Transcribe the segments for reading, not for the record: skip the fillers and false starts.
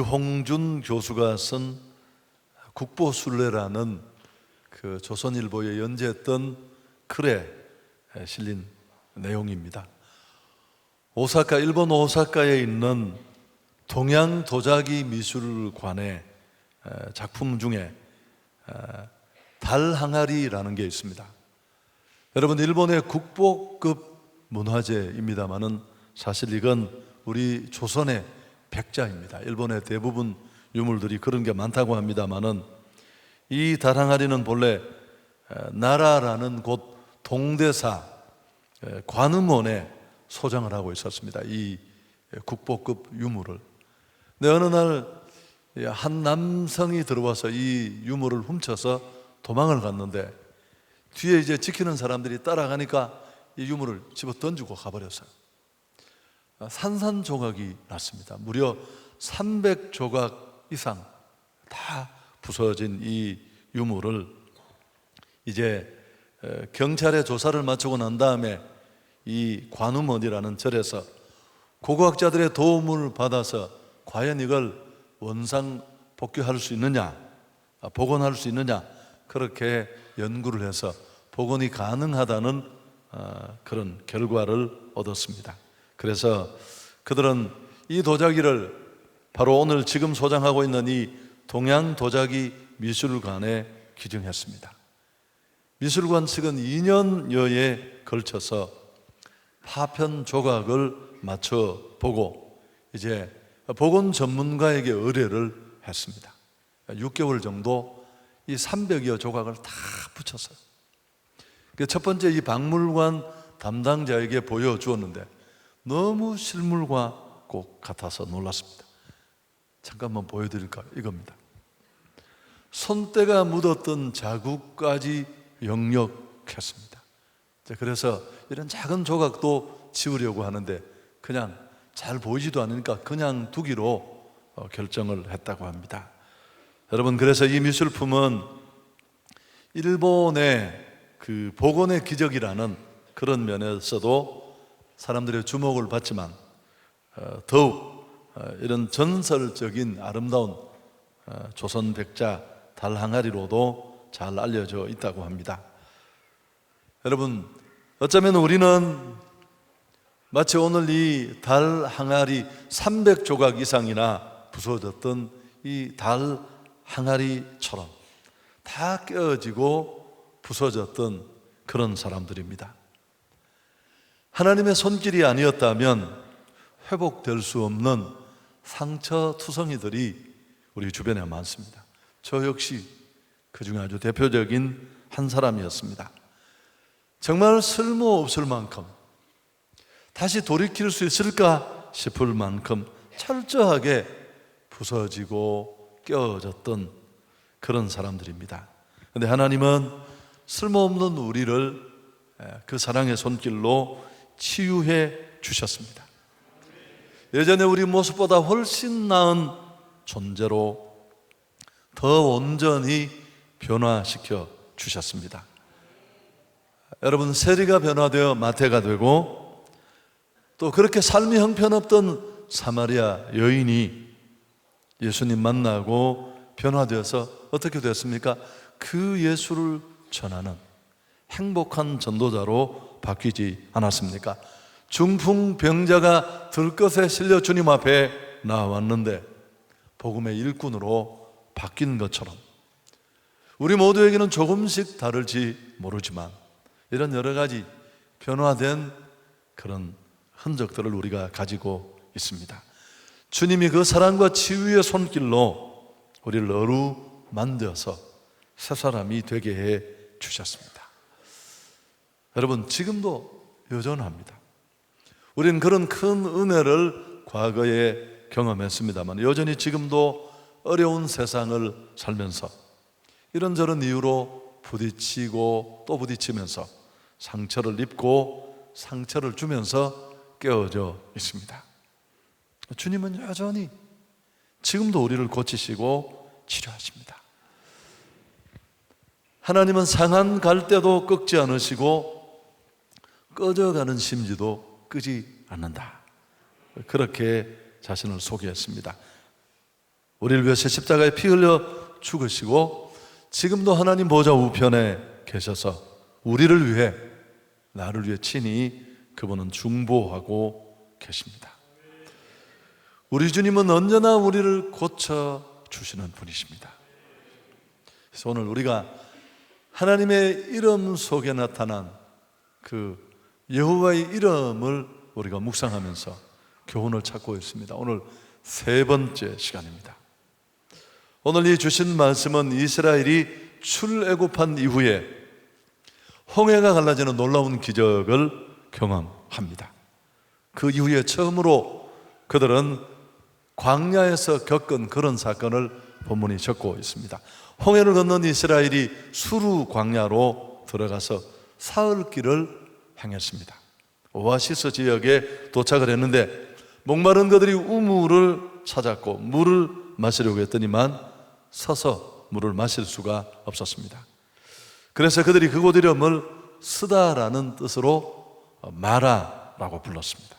유홍준 교수가 쓴 국보순례라는 그 조선일보에 연재했던 글에 실린 내용입니다. 오사카, 일본 오사카에 있는 동양도자기 미술관의 작품 중에 달 항아리라는 게 있습니다. 여러분, 일본의 국보급 문화재입니다마는 사실 이건 우리 조선의 백자입니다. 일본의 대부분 유물들이 그런 게 많다고 합니다마는 이 달 항아리는 본래 나라라는 곳 동대사 관음원에 소장을 하고 있었습니다. 이 국보급 유물을. 근데 어느 날 한 남성이 들어와서 이 유물을 훔쳐서 도망을 갔는데 뒤에 이제 지키는 사람들이 따라가니까 이 유물을 집어 던지고 가버렸어요. 산산조각이 났습니다. 무려 300조각 이상 다 부서진 이 유물을 이제 경찰에 조사를 마치고 난 다음에 이 관음원이라는 절에서 고고학자들의 도움을 받아서 과연 이걸 원상 복귀할 수 있느냐, 복원할 수 있느냐, 그렇게 연구를 해서 복원이 가능하다는 그런 결과를 얻었습니다. 그래서 그들은 이 도자기를 바로 오늘 지금 소장하고 있는 이 동양도자기 미술관에 기증했습니다. 미술관 측은 2년여에 걸쳐서 파편 조각을 맞춰보고 이제 복원 전문가에게 의뢰를 했습니다. 6개월 정도 이 300여 조각을 다 붙였어요. 첫 번째 이 박물관 담당자에게 보여주었는데 너무 실물과 꼭 같아서 놀랐습니다. 잠깐만 보여드릴까요? 이겁니다. 손때가 묻었던 자국까지 영역했습니다. 그래서 이런 작은 조각도 지우려고 하는데 그냥 잘 보이지도 않으니까 그냥 두기로 결정을 했다고 합니다. 여러분, 그래서 이 미술품은 일본의 그 복원의 기적이라는 그런 면에서도 사람들의 주목을 받지만 더욱 이런 전설적인 아름다운 조선 백자 달 항아리로도 잘 알려져 있다고 합니다. 여러분, 어쩌면 우리는 마치 오늘 이 달 항아리 300조각 이상이나 부서졌던 이 달 항아리처럼 다 깨어지고 부서졌던 그런 사람들입니다. 하나님의 손길이 아니었다면 회복될 수 없는 상처투성이들이 우리 주변에 많습니다. 저 역시 그 중에 아주 대표적인 한 사람이었습니다. 정말 쓸모없을 만큼, 다시 돌이킬 수 있을까 싶을 만큼 철저하게 부서지고 깨어졌던 그런 사람들입니다. 그런데 하나님은 쓸모없는 우리를 그 사랑의 손길로 치유해 주셨습니다. 예전에 우리 모습보다 훨씬 나은 존재로 더 온전히 변화시켜 주셨습니다. 여러분, 세리가 변화되어 마태가 되고 또 그렇게 삶이 형편없던 사마리아 여인이 예수님 만나고 변화되어서 어떻게 됐습니까? 그 예수를 전하는 행복한 전도자로 바뀌지 않았습니까? 중풍병자가 들것에 실려 주님 앞에 나왔는데 복음의 일꾼으로 바뀐 것처럼 우리 모두에게는 조금씩 다를지 모르지만 이런 여러 가지 변화된 그런 흔적들을 우리가 가지고 있습니다. 주님이 그 사랑과 치유의 손길로 우리를 어루만져서 새 사람이 되게 해 주셨습니다. 여러분, 지금도 여전합니다. 우리는 그런 큰 은혜를 과거에 경험했습니다만 여전히 지금도 어려운 세상을 살면서 이런저런 이유로 부딪히고 또 부딪히면서 상처를 입고 상처를 주면서 깨어져 있습니다. 주님은 여전히 지금도 우리를 고치시고 치료하십니다. 하나님은 상한 갈대도 꺾지 않으시고 꺼져가는 심지도 끄지 않는다. 그렇게 자신을 소개했습니다. 우리를 위해서 십자가에 피 흘려 죽으시고 지금도 하나님 보좌 우편에 계셔서 우리를 위해, 나를 위해 친히 그분은 중보하고 계십니다. 우리 주님은 언제나 우리를 고쳐주시는 분이십니다. 그래서 오늘 우리가 하나님의 이름 속에 나타난 그 여호와의 이름을 우리가 묵상하면서 교훈을 찾고 있습니다. 오늘 세 번째 시간입니다. 오늘 이 주신 말씀은 이스라엘이 출애굽한 이후에 홍해가 갈라지는 놀라운 기적을 경험합니다. 그 이후에 처음으로 그들은 광야에서 겪은 그런 사건을 본문이 적고 있습니다. 홍해를 건넌 이스라엘이 수르 광야로 들어가서 사흘 길을 행했습니다. 오아시스 지역에 도착을 했는데 목마른 그들이 우물을 찾았고 물을 마시려고 했더니만 서서 물을 마실 수가 없었습니다. 그래서 그들이 그곳 이름을 스다라는 뜻으로 마라라고 불렀습니다.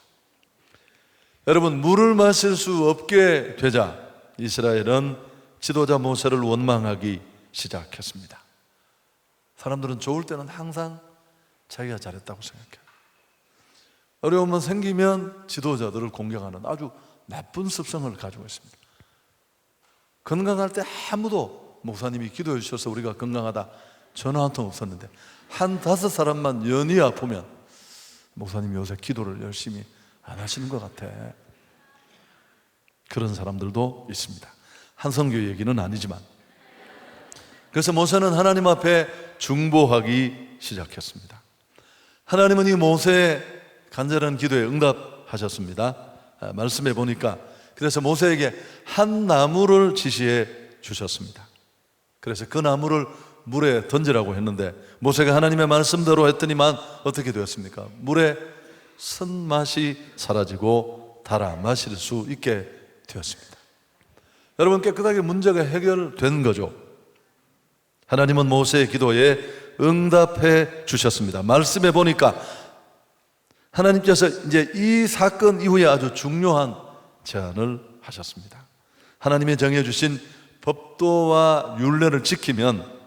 여러분, 물을 마실 수 없게 되자 이스라엘은 지도자 모세를 원망하기 시작했습니다. 사람들은 좋을 때는 항상 자기가 잘했다고 생각해요. 어려움만 생기면 지도자들을 공격하는 아주 나쁜 습성을 가지고 있습니다. 건강할 때 아무도, 목사님이 기도해 주셔서 우리가 건강하다 전화 한 통 없었는데 한 5사람만 연이 아프면 목사님 요새 기도를 열심히 안 하시는 것 같아, 그런 사람들도 있습니다. 한성교 얘기는 아니지만. 그래서 모세는 하나님 앞에 중보하기 시작했습니다. 하나님은 이 모세의 간절한 기도에 응답하셨습니다. 말씀해 보니까 그래서 모세에게 한 나무를 지시해 주셨습니다. 그래서 그 나무를 물에 던지라고 했는데 모세가 하나님의 말씀대로 했더니만 어떻게 되었습니까? 물에 쓴맛이 사라지고 달아 마실 수 있게 되었습니다. 여러분, 깨끗하게 문제가 해결된 거죠. 하나님은 모세의 기도에 응답해 주셨습니다. 말씀해 보니까 하나님께서 이제 이 사건 이후에 아주 중요한 제안을 하셨습니다. 하나님이 정해주신 법도와 율례를 지키면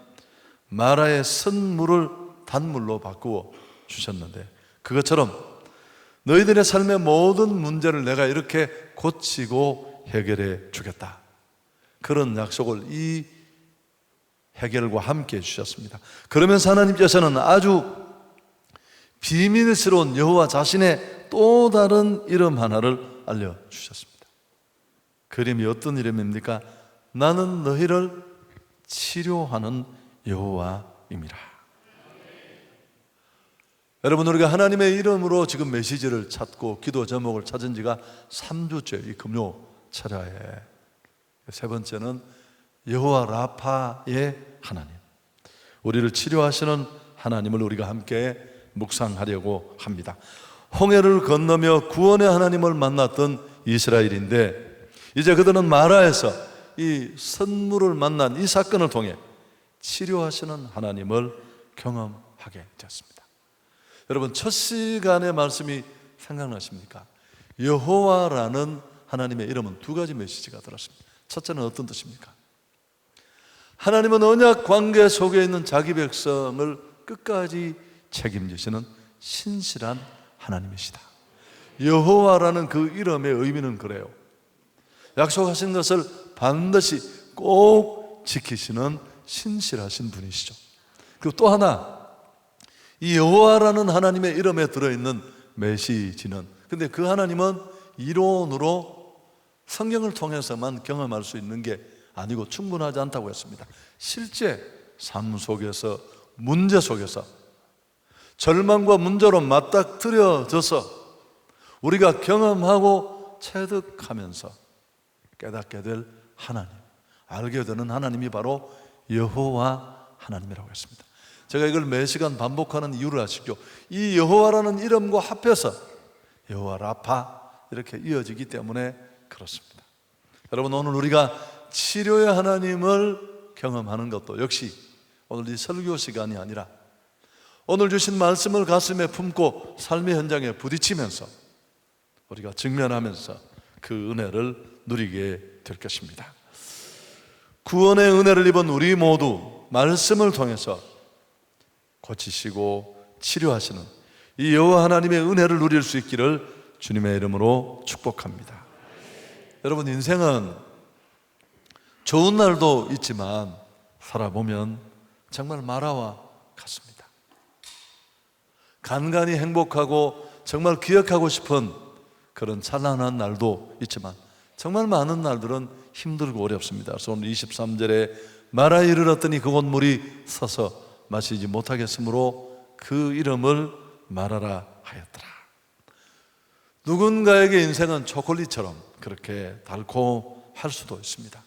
마라의 쓴물을 단물로 바꾸어 주셨는데 그것처럼 너희들의 삶의 모든 문제를 내가 이렇게 고치고 해결해 주겠다, 그런 약속을 이 해결과 함께 해주셨습니다. 그러면서 하나님께서는 아주 비밀스러운 여호와 자신의 또 다른 이름 하나를 알려주셨습니다. 그 이름이 어떤 이름입니까? 나는 너희를 치료하는 여호와임이라. 여러분, 우리가 하나님의 이름으로 지금 메시지를 찾고 기도 제목을 찾은 지가 3주째, 이 금요 철야에. 세 번째는 여호와 라파의 하나님, 우리를 치료하시는 하나님을 우리가 함께 묵상하려고 합니다. 홍해를 건너며 구원의 하나님을 만났던 이스라엘인데 이제 그들은 마라에서 이 선물을 만난 이 사건을 통해 치료하시는 하나님을 경험하게 되었습니다. 여러분, 첫 시간의 말씀이 생각나십니까? 여호와라는 하나님의 이름은 두 가지 메시지가 들었습니다. 첫째는 어떤 뜻입니까? 하나님은 언약 관계 속에 있는 자기 백성을 끝까지 책임지시는 신실한 하나님이시다. 여호와라는 그 이름의 의미는 그래요. 약속하신 것을 반드시 꼭 지키시는 신실하신 분이시죠. 그리고 또 하나, 이 여호와라는 하나님의 이름에 들어있는 메시지는, 근데 그 하나님은 이론으로 성경을 통해서만 경험할 수 있는 게 아니고 충분하지 않다고 했습니다. 실제 삶 속에서, 문제 속에서 절망과 문제로 맞닥뜨려져서 우리가 경험하고 체득하면서 깨닫게 될 하나님, 알게 되는 하나님이 바로 여호와 하나님이라고 했습니다. 제가 이걸 매 시간 반복하는 이유를 아시죠? 이 여호와라는 이름과 합해서 여호와 라파 이렇게 이어지기 때문에 그렇습니다. 여러분, 오늘 우리가 치료의 하나님을 경험하는 것도 역시 오늘 이 설교 시간이 아니라 오늘 주신 말씀을 가슴에 품고 삶의 현장에 부딪히면서 우리가 직면하면서 그 은혜를 누리게 될 것입니다. 구원의 은혜를 입은 우리 모두 말씀을 통해서 고치시고 치료하시는 이 여호와 하나님의 은혜를 누릴 수 있기를 주님의 이름으로 축복합니다. 여러분, 인생은 좋은 날도 있지만 살아보면 정말 마라와 같습니다. 간간히 행복하고 정말 기억하고 싶은 그런 찬란한 날도 있지만 정말 많은 날들은 힘들고 어렵습니다. 그래서 오늘 23절에 마라에 이르렀더니 그곳 물이 서서 마시지 못하겠으므로 그 이름을 마라라 하였더라. 누군가에게 인생은 초콜릿처럼 그렇게 달콤할 수도 있습니다.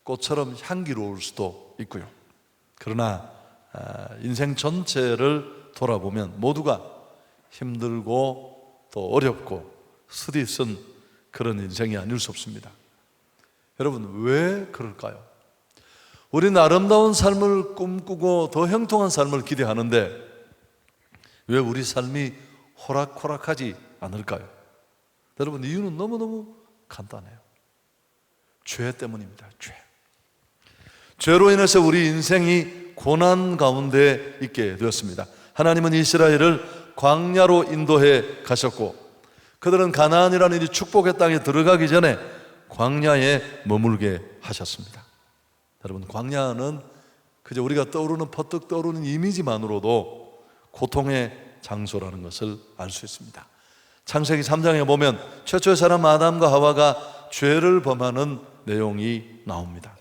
꽃처럼 향기로울 수도 있고요. 그러나 인생 전체를 돌아보면 모두가 힘들고 또 어렵고 스디 쓴 그런 인생이 아닐 수 없습니다. 여러분, 왜 그럴까요? 우리는 아름다운 삶을 꿈꾸고 더 형통한 삶을 기대하는데 왜 우리 삶이 호락호락하지 않을까요? 여러분, 이유는 너무너무 간단해요. 죄 때문입니다. 죄로 인해서 우리 인생이 고난 가운데 있게 되었습니다. 하나님은 이스라엘을 광야로 인도해 가셨고 그들은 가나안이라는 이 축복의 땅에 들어가기 전에 광야에 머물게 하셨습니다. 여러분, 광야는 그저 우리가 떠오르는 퍼뜩 떠오르는 이미지만으로도 고통의 장소라는 것을 알 수 있습니다. 창세기 3장에 보면 최초의 사람 아담과 하와가 죄를 범하는 내용이 나옵니다.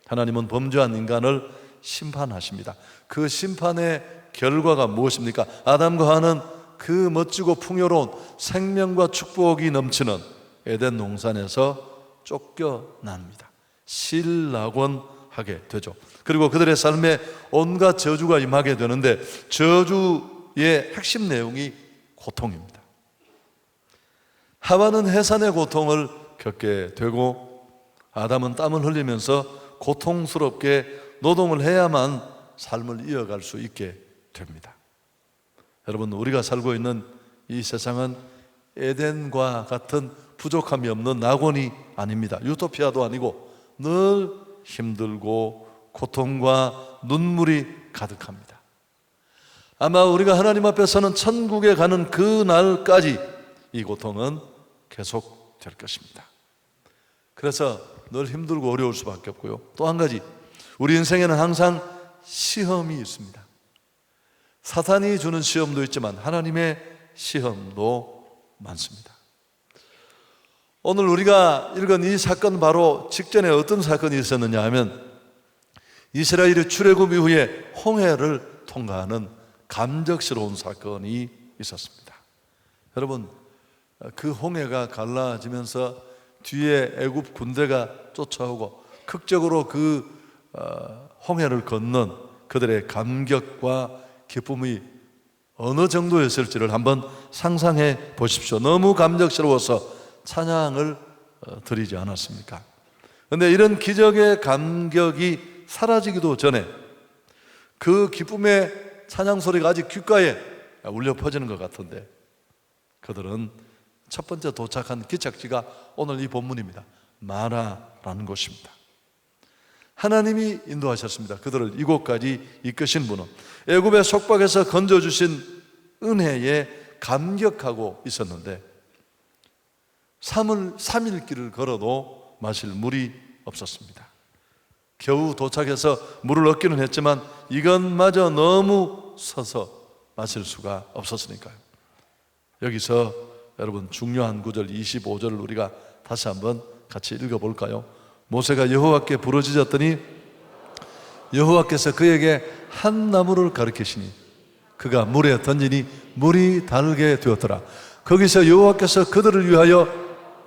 하나님은 범죄한 인간을 심판하십니다. 그 심판의 결과가 무엇입니까? 아담과 하와는 그 멋지고 풍요로운 생명과 축복이 넘치는 에덴 동산에서 쫓겨납니다. 실낙원하게 되죠. 그리고 그들의 삶에 온갖 저주가 임하게 되는데 저주의 핵심 내용이 고통입니다. 하와는 해산의 고통을 겪게 되고 아담은 땀을 흘리면서 고통스럽게 노동을 해야만 삶을 이어갈 수 있게 됩니다. 여러분, 우리가 살고 있는 이 세상은 에덴과 같은 부족함이 없는 낙원이 아닙니다. 유토피아도 아니고 늘 힘들고 고통과 눈물이 가득합니다. 아마 우리가 하나님 앞에 서는 천국에 가는 그 날까지 이 고통은 계속될 것입니다. 그래서 늘 힘들고 어려울 수밖에 없고요. 또 한 가지, 우리 인생에는 항상 시험이 있습니다. 사탄이 주는 시험도 있지만 하나님의 시험도 많습니다. 오늘 우리가 읽은 이 사건 바로 직전에 어떤 사건이 있었느냐 하면 이스라엘이 출애굽 이후에 홍해를 통과하는 감격스러운 사건이 있었습니다. 여러분, 그 홍해가 갈라지면서 뒤에 애굽 군대가 쫓아오고 극적으로 그 홍해를 건넌 그들의 감격과 기쁨이 어느 정도였을지를 한번 상상해 보십시오. 너무 감격스러워서 찬양을 드리지 않았습니까? 그런데 이런 기적의 감격이 사라지기도 전에 그 기쁨의 찬양 소리가 아직 귓가에 울려 퍼지는 것 같은데 그들은 첫 번째 도착한 기착지가 오늘 이 본문입니다. 마라라는 곳입니다. 하나님이 인도하셨습니다. 그들을 이곳까지 이끄신 분은 애굽의 속박에서 건져주신 은혜에 감격하고 있었는데 3일 길을 걸어도 마실 물이 없었습니다. 겨우 도착해서 물을 얻기는 했지만 이것마저 너무 서서 마실 수가 없었으니까요. 여기서 여러분 중요한 구절 25절을 우리가 다시 한번 같이 읽어볼까요? 모세가 여호와께 부르짖었더니 여호와께서 그에게 한 나무를 가리키시니 그가 물에 던지니 물이 달게 되었더라. 거기서 여호와께서 그들을 위하여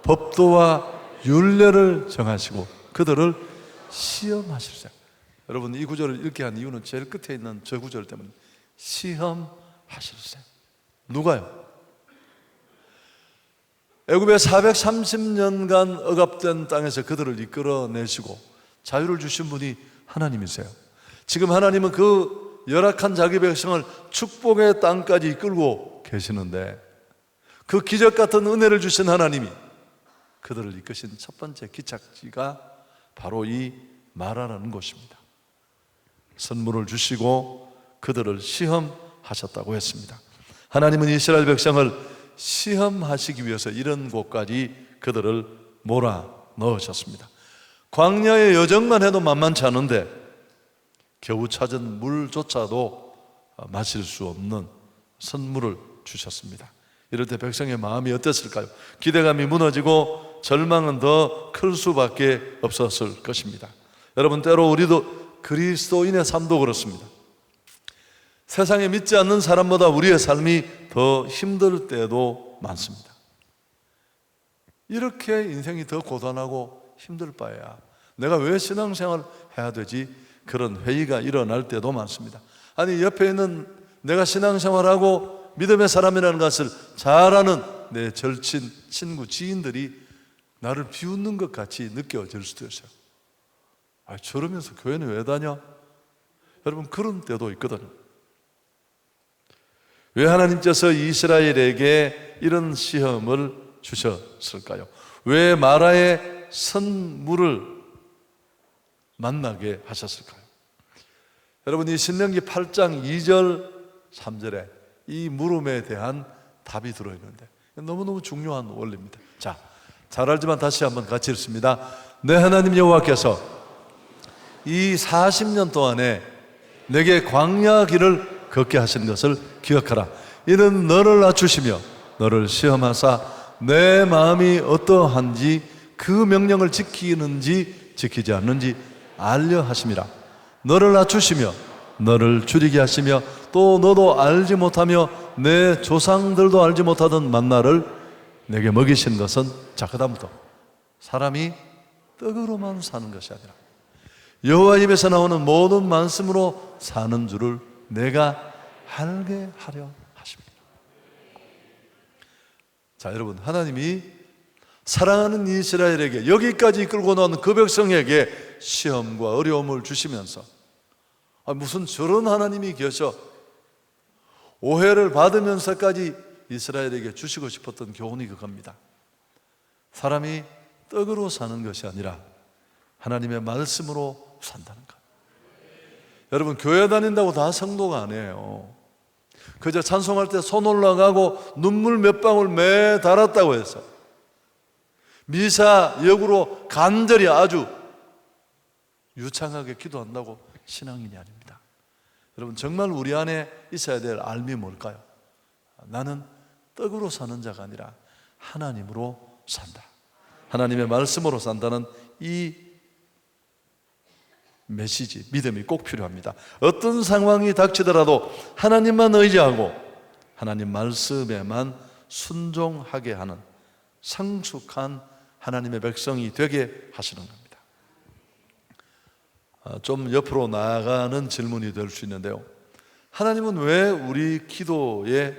법도와 율례를 정하시고 그들을 시험하실세. 여러분, 이 구절을 읽게 한 이유는 제일 끝에 있는 저 구절 때문에 시험하실세. 누가요? 애굽의 430년간 억압된 땅에서 그들을 이끌어내시고 자유를 주신 분이 하나님이세요. 지금 하나님은 그 열악한 자기 백성을 축복의 땅까지 이끌고 계시는데 그 기적 같은 은혜를 주신 하나님이 그들을 이끄신 첫 번째 기착지가 바로 이 말하라는 것입니다. 선물을 주시고 그들을 시험하셨다고 했습니다. 하나님은 이스라엘 백성을 시험하시기 위해서 이런 곳까지 그들을 몰아 넣으셨습니다. 광야의 여정만 해도 만만치 않은데 겨우 찾은 물조차도 마실 수 없는 선물을 주셨습니다. 이럴 때 백성의 마음이 어땠을까요? 기대감이 무너지고 절망은 더 클 수밖에 없었을 것입니다. 여러분, 때로 우리도 그리스도인의 삶도 그렇습니다. 세상에 믿지 않는 사람보다 우리의 삶이 더 힘들 때도 많습니다. 이렇게 인생이 더 고단하고 힘들 바에야 내가 왜 신앙생활을 해야 되지? 그런 회의가 일어날 때도 많습니다. 아니, 옆에 있는 내가 신앙생활하고 믿음의 사람이라는 것을 잘 아는 내 절친, 친구, 지인들이 나를 비웃는 것 같이 느껴질 수도 있어요. 저러면서 교회는 왜 다녀? 여러분, 그런 때도 있거든요. 왜 하나님께서 이스라엘에게 이런 시험을 주셨을까요? 왜 마라의 선물을 만나게 하셨을까요? 여러분, 이 신명기 8장 2절 3절에 이 물음에 대한 답이 들어있는데 너무너무 중요한 원리입니다. 자, 잘 알지만 다시 한번 같이 읽습니다. 내 하나님 여호와께서 이 40년 동안에 내게 광야 길을 걷게 하신 것을 기억하라. 이는 너를 낮추시며 너를 시험하사 내 마음이 어떠한지 그 명령을 지키는지 지키지 않는지 알려 하심이라. 너를 낮추시며 너를 줄이게 하시며 또 너도 알지 못하며 내 조상들도 알지 못하던 만나를 내게 먹이신 것은, 자, 그 다음부터 사람이 떡으로만 사는 것이 아니라 여호와 입에서 나오는 모든 말씀으로 사는 줄을 내가 알게 하려 하십니다. 자, 여러분, 하나님이 사랑하는 이스라엘에게 여기까지 이끌고 나온 그 백성에게 시험과 어려움을 주시면서 무슨 저런 하나님이 계셔, 오해를 받으면서까지 이스라엘에게 주시고 싶었던 교훈이 그겁니다. 사람이 떡으로 사는 것이 아니라 하나님의 말씀으로 산다는 것. 여러분, 교회 다닌다고 다 성도가 아니에요. 그저 찬송할 때 손 올라가고 눈물 몇 방울 매 달았다고 해서 미사 역으로 간절히 아주 유창하게 기도한다고 신앙인이 아닙니다. 여러분, 정말 우리 안에 있어야 될 알미 뭘까요? 나는 떡으로 사는 자가 아니라 하나님으로 산다. 하나님의 말씀으로 산다는 이 메시지, 믿음이 꼭 필요합니다. 어떤 상황이 닥치더라도 하나님만 의지하고 하나님 말씀에만 순종하게 하는 성숙한 하나님의 백성이 되게 하시는 겁니다. 좀 옆으로 나아가는 질문이 될 수 있는데요, 하나님은 왜 우리 기도에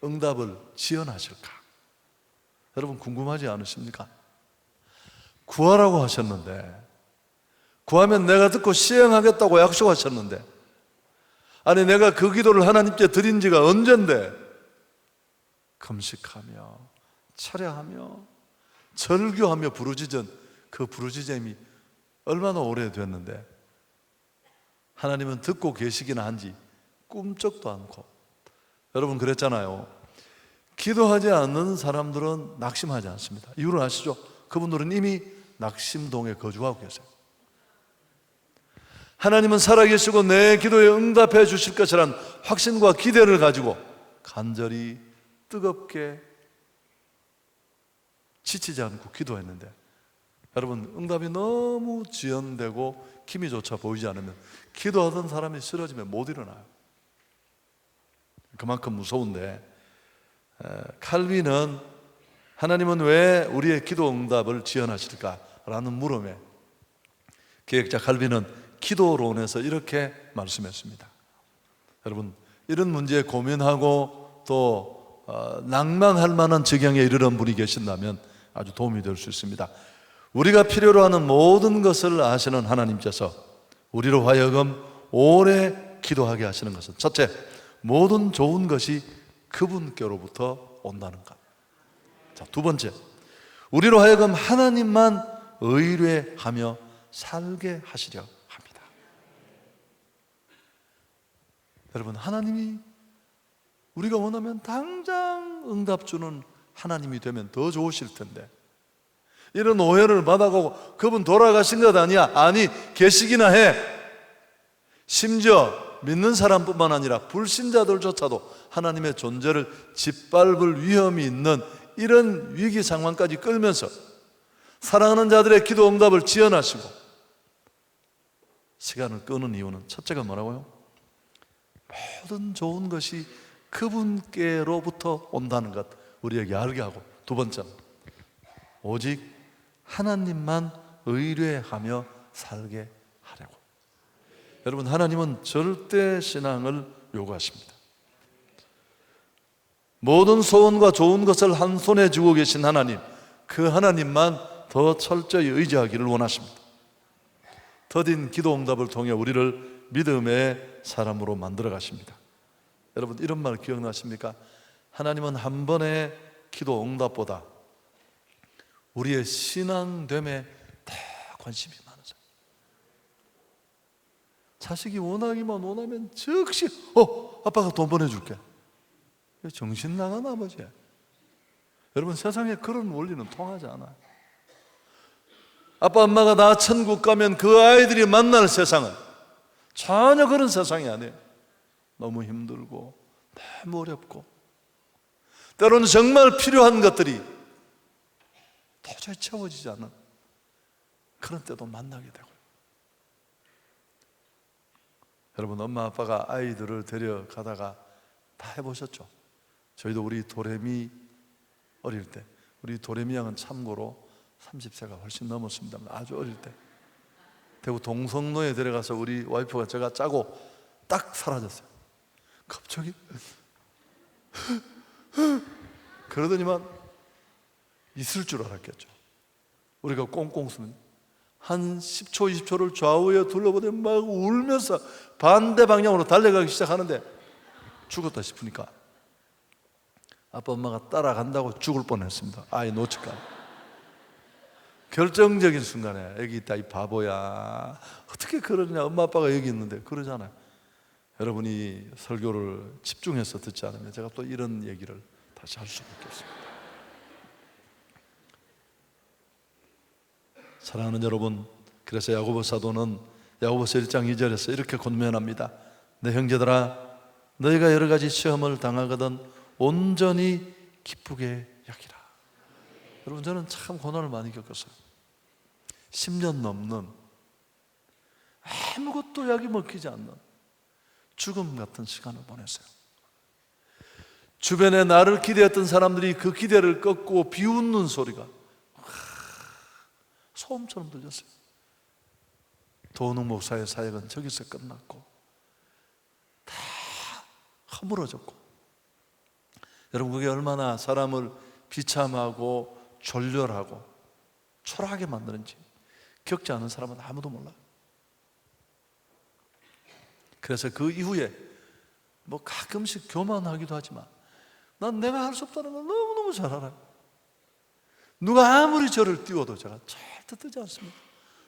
응답을 지연하실까? 여러분, 궁금하지 않으십니까? 구하라고 하셨는데, 구하면 내가 듣고 시행하겠다고 약속하셨는데, 아니 내가 그 기도를 하나님께 드린 지가 언젠데 금식하며 철야하며 절규하며 부르짖은 그 부르짖음이 얼마나 오래됐는데 하나님은 듣고 계시기는 한지 꿈쩍도 않고. 여러분, 그랬잖아요. 기도하지 않는 사람들은 낙심하지 않습니다. 이유를 아시죠? 그분들은 이미 낙심동에 거주하고 계세요. 하나님은 살아계시고 내 기도에 응답해 주실 것이란 확신과 기대를 가지고 간절히 뜨겁게 지치지 않고 기도했는데, 여러분, 응답이 너무 지연되고 기미조차 보이지 않으면 기도하던 사람이 쓰러지면 못 일어나요. 그만큼 무서운데, 칼빈은 하나님은 왜 우리의 기도 응답을 지연하실까라는 물음에 개혁자 칼빈은 기도론에서 이렇게 말씀했습니다. 여러분, 이런 문제에 고민하고 또 낭망할 만한 지경에 이르는 분이 계신다면 아주 도움이 될 수 있습니다. 우리가 필요로 하는 모든 것을 아시는 하나님께서 우리로 하여금 오래 기도하게 하시는 것은, 첫째, 모든 좋은 것이 그분께로부터 온다는 것. 자, 두 번째, 우리로 하여금 하나님만 의뢰하며 살게 하시려 합니다. 여러분, 하나님이 우리가 원하면 당장 응답 주는 하나님이 되면 더 좋으실 텐데, 이런 오해를 받아가고 그분 돌아가신 것 아니야? 아니, 계시기나 해. 심지어 믿는 사람뿐만 아니라 불신자들조차도 하나님의 존재를 짓밟을 위험이 있는 이런 위기 상황까지 끌면서 사랑하는 자들의 기도 응답을 지연하시고 시간을 끄는 이유는, 첫째가 뭐라고요? 모든 좋은 것이 그분께로부터 온다는 것 우리에게 알게 하고, 두 번째는 오직 하나님만 의뢰하며 살게 하려고. 여러분, 하나님은 절대 신앙을 요구하십니다. 모든 소원과 좋은 것을 한 손에 쥐고 계신 하나님, 그 하나님만 더 철저히 의지하기를 원하십니다. 더딘 기도 응답을 통해 우리를 믿음의 사람으로 만들어 가십니다. 여러분, 이런 말 기억나십니까? 하나님은 한 번의 기도 응답보다 우리의 신앙됨에 더 관심이 많으세요. 자식이 원하기만 원하면 즉시 아빠가 돈 보내줄게. 정신 나간 아버지야. 여러분, 세상에 그런 원리는 통하지 않아요. 아빠 엄마가 다 천국 가면 그 아이들이 만날 세상은 전혀 그런 세상이 아니에요. 너무 힘들고 너무 어렵고, 때로는 정말 필요한 것들이 도저히 채워지지 않는 그런 때도 만나게 되고요. 여러분, 엄마 아빠가 아이들을 데려가다가 다 해보셨죠? 저희도 우리 도레미 어릴 때, 우리 도레미 양은 참고로 30세가 훨씬 넘었습니다. 아주 어릴 때 대구 동성로에 데려가서 우리 와이프가 제가 짜고 딱 사라졌어요. 갑자기 그러더니만 있을 줄 알았겠죠. 우리가 꽁꽁 숨은 한 10초 20초를 좌우에 둘러보더니 막 울면서 반대 방향으로 달려가기 시작하는데 죽었다 싶으니까 아빠 엄마가 따라간다고 죽을 뻔했습니다. 아이 놓칠까. 결정적인 순간에 여기 있다 이 바보야, 어떻게 그러냐, 엄마 아빠가 여기 있는데, 그러잖아요. 여러분이 설교를 집중해서 듣지 않으면 제가 또 이런 얘기를 다시 할 수밖에 없습니다. 사랑하는 여러분, 그래서 야고보 사도는 야고보서 1장 2절에서 이렇게 권면합니다. 내 형제들아, 너희가 여러 가지 시험을 당하거든 온전히 기쁘게 여기라. 여러분, 저는 참 고난을 많이 겪었어요. 10년 넘는 아무것도 약이 먹히지 않는 죽음 같은 시간을 보냈어요. 주변에 나를 기대했던 사람들이 그 기대를 꺾고 비웃는 소리가 소음처럼 들렸어요. 도은웅 목사의 사역은 저기서 끝났고 다 허물어졌고, 여러분, 그게 얼마나 사람을 비참하고 졸렬하고 초라하게 만드는지 겪지 않은 사람은 아무도 몰라요. 그래서 그 이후에 뭐 가끔씩 교만하기도 하지만 난 내가 할 수 없다는 걸 너무너무 잘 알아요. 누가 아무리 저를 띄워도 제가 절대 뜨지 않습니다.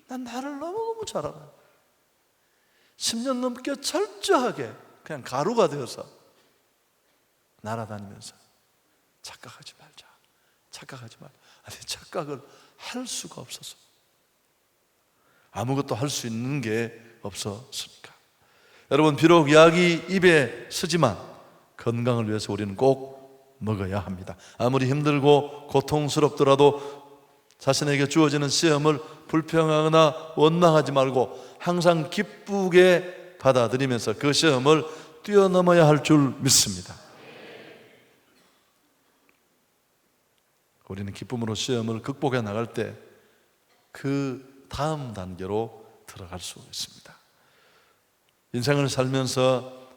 난 나를 너무너무 잘 알아요. 10년 넘게 철저하게 그냥 가루가 되어서 날아다니면서 착각하지 말자, 착각하지 말자. 아니, 착각을 할 수가 없어서, 아무것도 할 수 있는 게 없었으니까. 여러분, 비록 약이 입에 쓰지만 건강을 위해서 우리는 꼭 먹어야 합니다. 아무리 힘들고 고통스럽더라도 자신에게 주어지는 시험을 불평하거나 원망하지 말고 항상 기쁘게 받아들이면서 그 시험을 뛰어넘어야 할 줄 믿습니다. 우리는 기쁨으로 시험을 극복해 나갈 때 그 다음 단계로 들어갈 수 있습니다. 인생을 살면서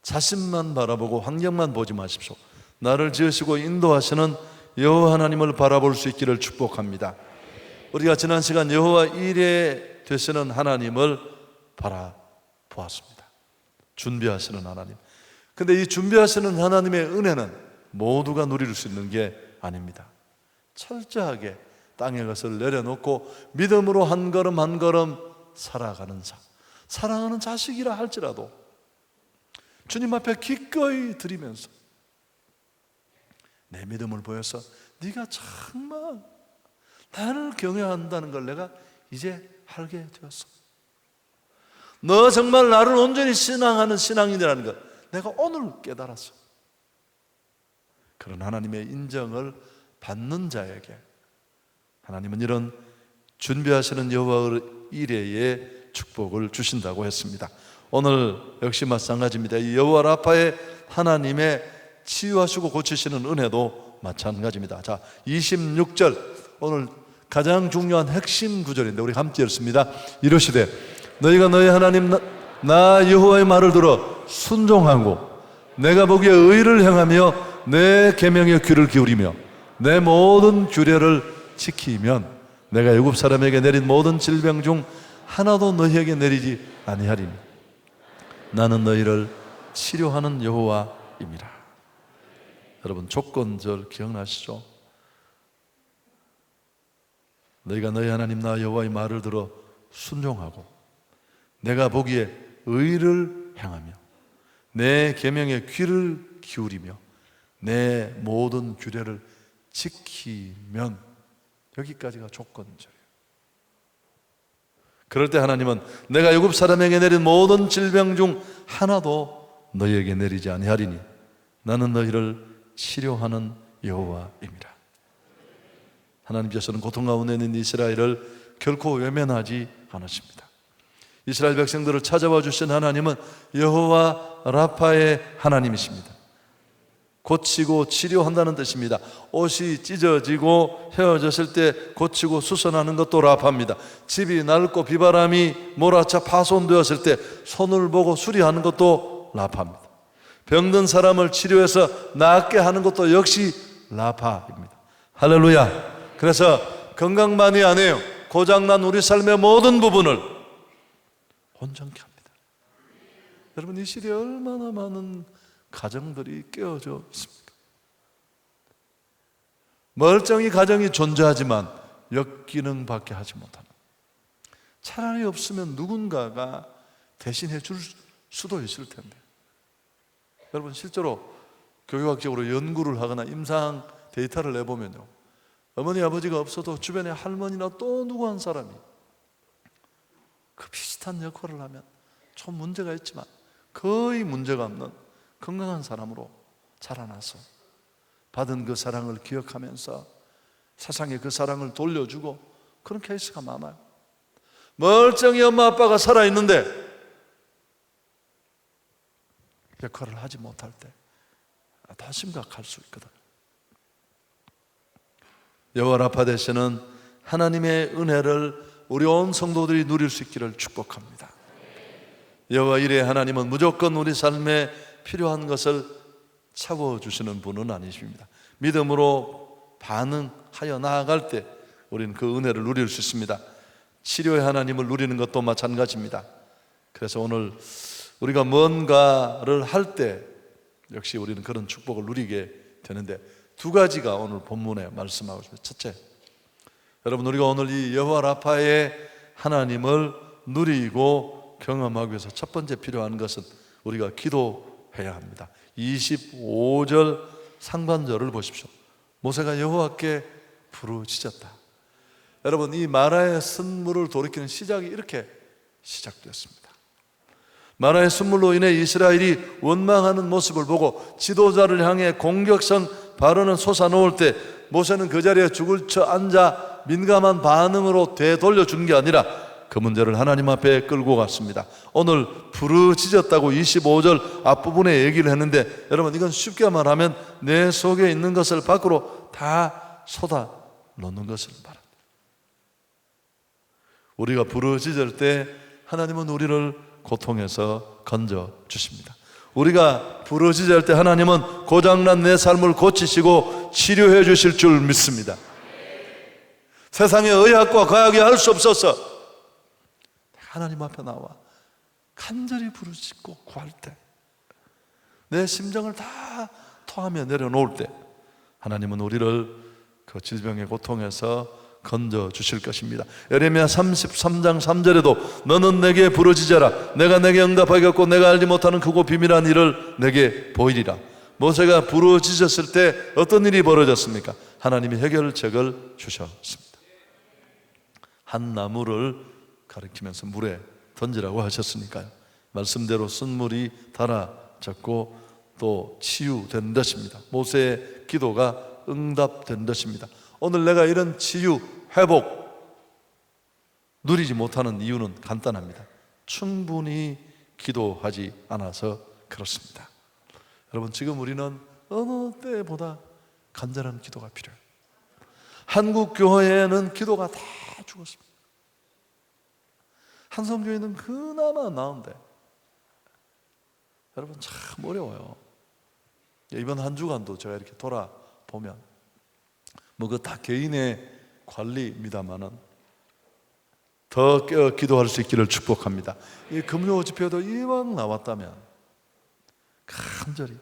자신만 바라보고 환경만 보지 마십시오. 나를 지으시고 인도하시는 여호와 하나님을 바라볼 수 있기를 축복합니다. 우리가 지난 시간 여호와 일에 되시는 하나님을 바라보았습니다. 준비하시는 하나님. 근데 이 준비하시는 하나님의 은혜는 모두가 누릴 수 있는 게 아닙니다. 철저하게 땅의 것을 내려놓고 믿음으로 한 걸음 한 걸음 살아가는 자, 사랑하는 자식이라 할지라도 주님 앞에 기꺼이 드리면서 내 믿음을 보여서 네가 정말 나를 경외한다는 걸 내가 이제 알게 되었어. 너 정말 나를 온전히 신앙하는 신앙인이라는 것 내가 오늘 깨달았어. 그런 하나님의 인정을 받는 자에게 하나님은 이런 준비하시는 여호와 이레의 축복을 주신다고 했습니다. 오늘 역시 마찬가지입니다. 이 여호와 라파의 하나님의 치유하시고 고치시는 은혜도 마찬가지입니다. 자, 26절 오늘 가장 중요한 핵심 구절인데 우리 함께 읽습니다. 이르시되 너희가 너희 하나님 나 여호와의 말을 들어 순종하고 내가 보기에 의를 행하며 내 계명에 귀를 기울이며 내 모든 규례를 지키면 내가 애굽 사람에게 내린 모든 질병 중 하나도 너희에게 내리지 아니하리니 나는 너희를 치료하는 여호와임이라. 여러분 조건절 기억나시죠? 너희가 너희 하나님 나 여호와의 말을 들어 순종하고 내가 보기에 의를 행하며 내 계명에 귀를 기울이며 내 모든 규례를 지키면, 여기까지가 조건절이에요. 그럴 때 하나님은 내가 애굽 사람에게 내린 모든 질병 중 하나도 너희에게 내리지 아니하리니 나는 너희를 치료하는 여호와입니다. 하나님께서는 고통 가운데 있는 이스라엘을 결코 외면하지 않으십니다. 이스라엘 백성들을 찾아와 주신 하나님은 여호와 라파의 하나님이십니다. 고치고 치료한다는 뜻입니다. 옷이 찢어지고 헤어졌을 때 고치고 수선하는 것도 라파입니다. 집이 낡고 비바람이 몰아쳐 파손되었을 때 손을 보고 수리하는 것도 라파입니다. 병든 사람을 치료해서 낫게 하는 것도 역시 라파입니다. 할렐루야. 그래서 건강만이 아니에요. 고장난 우리 삶의 모든 부분을 온전케 합니다. 여러분 이 시대에 얼마나 많은 가정들이 깨어져 있습니까? 멀쩡히 가정이 존재하지만 역기능밖에 하지 못하는, 차라리 없으면 누군가가 대신해 줄 수도 있을 텐데. 여러분 실제로 교육학적으로 연구를 하거나 임상 데이터를 내보면요, 어머니 아버지가 없어도 주변에 할머니나 또 누구 한 사람이 그 비슷한 역할을 하면 좀 문제가 있지만 거의 문제가 없는 건강한 사람으로 자라나서 받은 그 사랑을 기억하면서 세상에 그 사랑을 돌려주고 그런 케이스가 많아요. 멀쩡히 엄마 아빠가 살아있는데 역할을 하지 못할 때 더 심각할 수 있거든. 여호와 라파 되시는 하나님의 은혜를 우리 온 성도들이 누릴 수 있기를 축복합니다. 여호와 이레 하나님은 무조건 우리 삶에 필요한 것을 채워주시는 분은 아니십니다. 믿음으로 반응하여 나아갈 때 우리는 그 은혜를 누릴 수 있습니다. 치료의 하나님을 누리는 것도 마찬가지입니다. 그래서 오늘 우리가 뭔가를 할 때 역시 우리는 그런 축복을 누리게 되는데 두 가지가 오늘 본문에 말씀하고 있습니다. 첫째, 여러분 우리가 오늘 이 여호와 라파의 하나님을 누리고 경험하기 위해서 첫 번째 필요한 것은 우리가 기도해야 합니다. 25절 상반절을 보십시오. 모세가 여호와께 부르짖었다. 여러분 이 마라의 쓴물을 돌이키는 시작이 이렇게 시작되었습니다. 마라의 쓴물로 인해 이스라엘이 원망하는 모습을 보고 지도자를 향해 공격성 발언을 솟아놓을 때 모세는 그 자리에 죽을 쳐 앉아 민감한 반응으로 되돌려준 게 아니라 그 문제를 하나님 앞에 끌고 갔습니다. 오늘 부르짖었다고 25절 앞부분에 얘기를 했는데 여러분 이건 쉽게 말하면 내 속에 있는 것을 밖으로 다 쏟아 놓는 것을 말합니다. 우리가 부르짖을 때 하나님은 우리를 고통에서 건져 주십니다. 우리가 부르짖을 때 하나님은 고장난 내 삶을 고치시고 치료해 주실 줄 믿습니다. 세상의 의학과 과학이 할 수 없어서 하나님 앞에 나와 간절히 부르짖고 구할 때, 내 심정을 다 토하며 내려놓을 때 하나님은 우리를 그 질병의 고통에서 건져 주실 것입니다. 예레미야 33장 3절에도 너는 내게 부르짖어라. 내가 내게 응답하겠고 내가 알지 못하는 크고 비밀한 일을 내게 보이리라. 모세가 부르짖었을 때 어떤 일이 벌어졌습니까? 하나님이 해결책을 주셨습니다. 한 나무를 가리키면서 물에 던지라고 하셨으니까요. 말씀대로 쓴물이 달아졌고 또 치유된 것입니다. 모세의 기도가 응답된 것입니다. 오늘 내가 이런 치유, 회복 누리지 못하는 이유는 간단합니다. 충분히 기도하지 않아서 그렇습니다. 여러분, 지금 우리는 어느 때보다 간절한 기도가 필요해요. 한국 교회에는 기도가 다 죽었습니다. 한성교회는 그나마 나은데 여러분 참 어려워요. 이번 한 주간도 제가 이렇게 돌아보면 뭐 그 다 개인의 관리입니다만은 더 기도할 수 있기를 축복합니다. 이 금요 집회도 이왕 나왔다면 간절히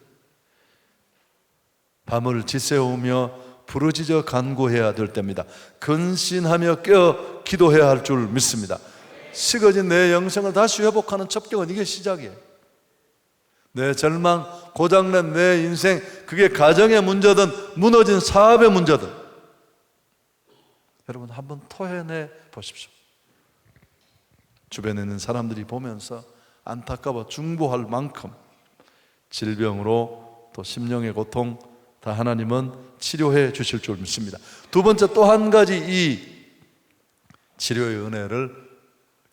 밤을 지새우며 부르짖어 간구해야 될 때입니다. 근신하며 깨어 기도해야 할 줄 믿습니다. 식어진 내 영생을 다시 회복하는 첩경은 이게 시작이에요. 내 절망, 고장난 내 인생, 그게 가정의 문제든 무너진 사업의 문제든 여러분 한번 토해내 보십시오. 주변에 있는 사람들이 보면서 안타까워 중보할 만큼 질병으로 또 심령의 고통 다 하나님은 치료해 주실 줄 믿습니다. 두 번째, 또 한 가지 이 치료의 은혜를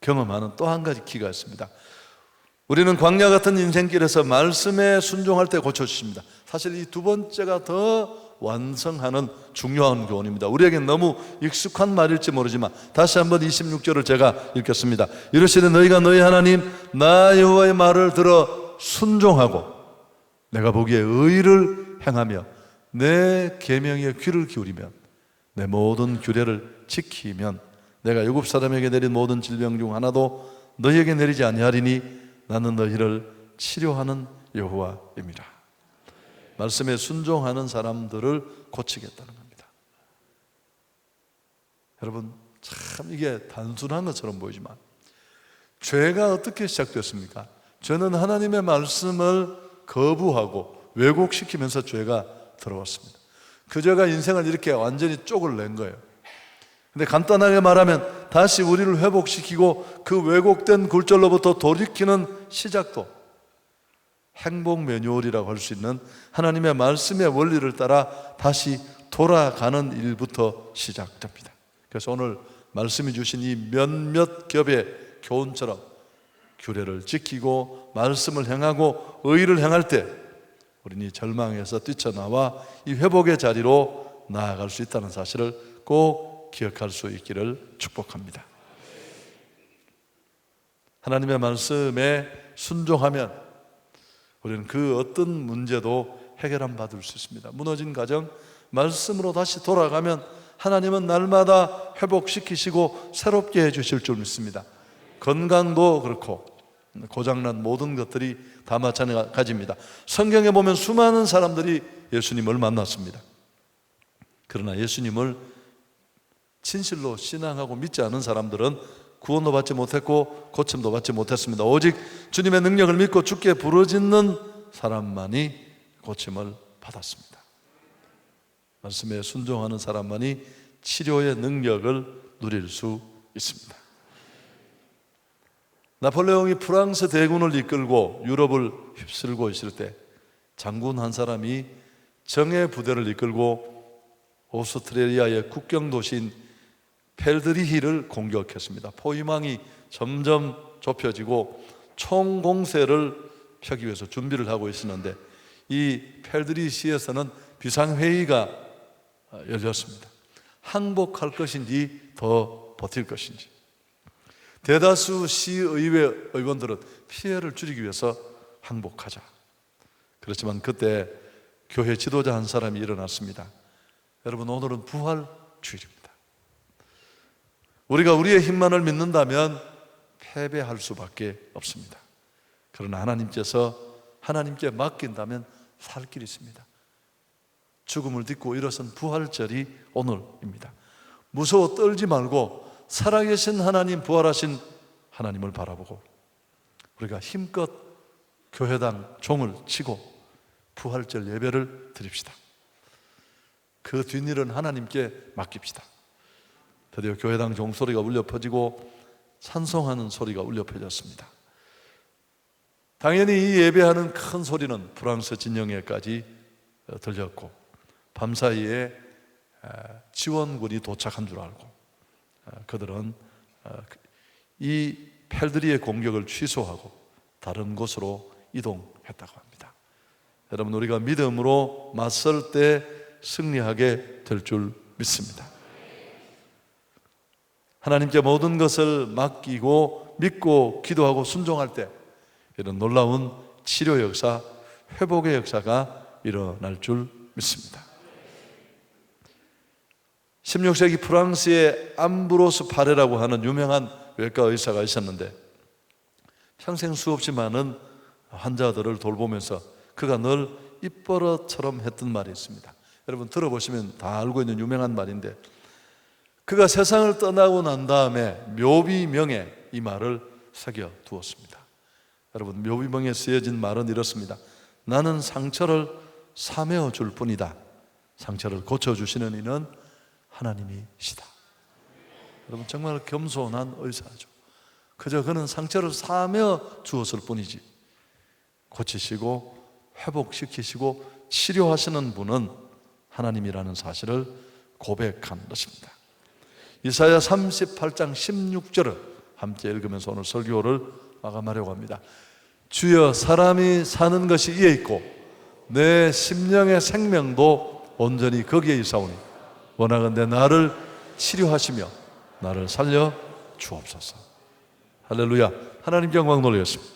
경험하는 또 한 가지 키가 있습니다. 우리는 광야 같은 인생길에서 말씀에 순종할 때 고쳐주십니다. 사실 이 두 번째가 더 완성하는 중요한 교훈입니다. 우리에겐 너무 익숙한 말일지 모르지만 다시 한번 26절을 제가 읽겠습니다. 이르시되 너희가 너희 하나님 나 여호와의 말을 들어 순종하고 내가 보기에 의를 행하며 내 계명에 귀를 기울이면 내 모든 규례를 지키면 내가 애굽 사람에게 내린 모든 질병 중 하나도 너희에게 내리지 아니하리니 나는 너희를 치료하는 여호와입니다. 말씀에 순종하는 사람들을 고치겠다는 겁니다. 여러분 참 이게 단순한 것처럼 보이지만 죄가 어떻게 시작됐습니까? 죄는 하나님의 말씀을 거부하고 왜곡시키면서 죄가 들어왔습니다. 그 죄가 인생을 이렇게 완전히 쪽을 낸 거예요. 근데 간단하게 말하면 다시 우리를 회복시키고 그 왜곡된 굴절로부터 돌이키는 시작도 행복 매뉴얼이라고 할 수 있는 하나님의 말씀의 원리를 따라 다시 돌아가는 일부터 시작됩니다. 그래서 오늘 말씀이 주신 이 몇몇 겹의 교훈처럼 규례를 지키고 말씀을 행하고 의를 행할 때 우리는 이 절망에서 뛰쳐나와 이 회복의 자리로 나아갈 수 있다는 사실을 꼭 기억할 수 있기를 축복합니다. 하나님의 말씀에 순종하면 우리는 그 어떤 문제도 해결함 받을 수 있습니다. 무너진 가정, 말씀으로 다시 돌아가면 하나님은 날마다 회복시키시고 새롭게 해주실 줄 믿습니다. 건강도 그렇고 고장난 모든 것들이 다 마찬가지입니다. 성경에 보면 수많은 사람들이 예수님을 만났습니다. 그러나 예수님을 진실로 신앙하고 믿지 않은 사람들은 구원도 받지 못했고 고침도 받지 못했습니다. 오직 주님의 능력을 믿고 주께 부르짖는 사람만이 고침을 받았습니다. 말씀에 순종하는 사람만이 치료의 능력을 누릴 수 있습니다. 나폴레옹이 프랑스 대군을 이끌고 유럽을 휩쓸고 있을 때 장군 한 사람이 정예 부대를 이끌고 오스트레일리아의 국경 도시인 펠드리히를 공격했습니다. 포위망이 점점 좁혀지고 총공세를 펴기 위해서 준비를 하고 있었는데 이 펠드리히에서는 비상회의가 열렸습니다. 항복할 것인지 더 버틸 것인지. 대다수 시의회 의원들은 피해를 줄이기 위해서 항복하자. 그렇지만 그때 교회 지도자 한 사람이 일어났습니다. 여러분, 오늘은 부활주일입니다. 우리가 우리의 힘만을 믿는다면 패배할 수밖에 없습니다. 그러나 하나님께서 하나님께 맡긴다면 살 길이 있습니다. 죽음을 딛고 일어선 부활절이 오늘입니다. 무서워 떨지 말고 살아계신 하나님, 부활하신 하나님을 바라보고 우리가 힘껏 교회당 종을 치고 부활절 예배를 드립시다. 그 뒷일은 하나님께 맡깁시다. 드디어 교회당 종소리가 울려 퍼지고 찬송하는 소리가 울려 퍼졌습니다. 당연히 이 예배하는 큰 소리는 프랑스 진영에까지 들렸고 밤사이에 지원군이 도착한 줄 알고 그들은 이 펠드리의 공격을 취소하고 다른 곳으로 이동했다고 합니다. 여러분, 우리가 믿음으로 맞설 때 승리하게 될 줄 믿습니다. 하나님께 모든 것을 맡기고 믿고 기도하고 순종할 때 이런 놀라운 치료 역사, 회복의 역사가 일어날 줄 믿습니다. 16세기 프랑스에 암브로스 파레라고 하는 유명한 외과 의사가 있었는데 평생 수없이 많은 환자들을 돌보면서 그가 늘 입버릇처럼 했던 말이 있습니다. 여러분 들어보시면 다 알고 있는 유명한 말인데 그가 세상을 떠나고 난 다음에 묘비명에 이 말을 새겨 두었습니다. 여러분, 묘비명에 쓰여진 말은 이렇습니다. 나는 상처를 사매어 줄 뿐이다. 상처를 고쳐주시는 이는 하나님이시다. 여러분, 정말 겸손한 의사죠. 그저 그는 상처를 사매어 주었을 뿐이지 고치시고 회복시키시고 치료하시는 분은 하나님이라는 사실을 고백한 것입니다. 이사야 38장 16절을 함께 읽으면서 오늘 설교를 마감하려고 합니다. 주여, 사람이 사는 것이 이에 있고 내 심령의 생명도 온전히 거기에 있사오니 원하건대 나를 치료하시며 나를 살려 주옵소서. 할렐루야. 하나님께 영광 돌리겠습니다.